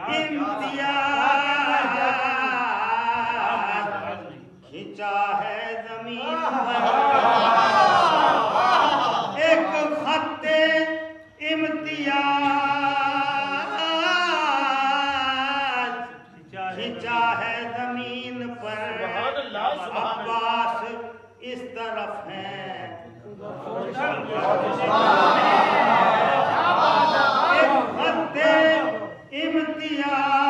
امتیاز کھینچا ہے زمین پر ایک خط امتیاز کھینچا ہے زمین پر عباس اس طرف ہیں ایک خط امتیاز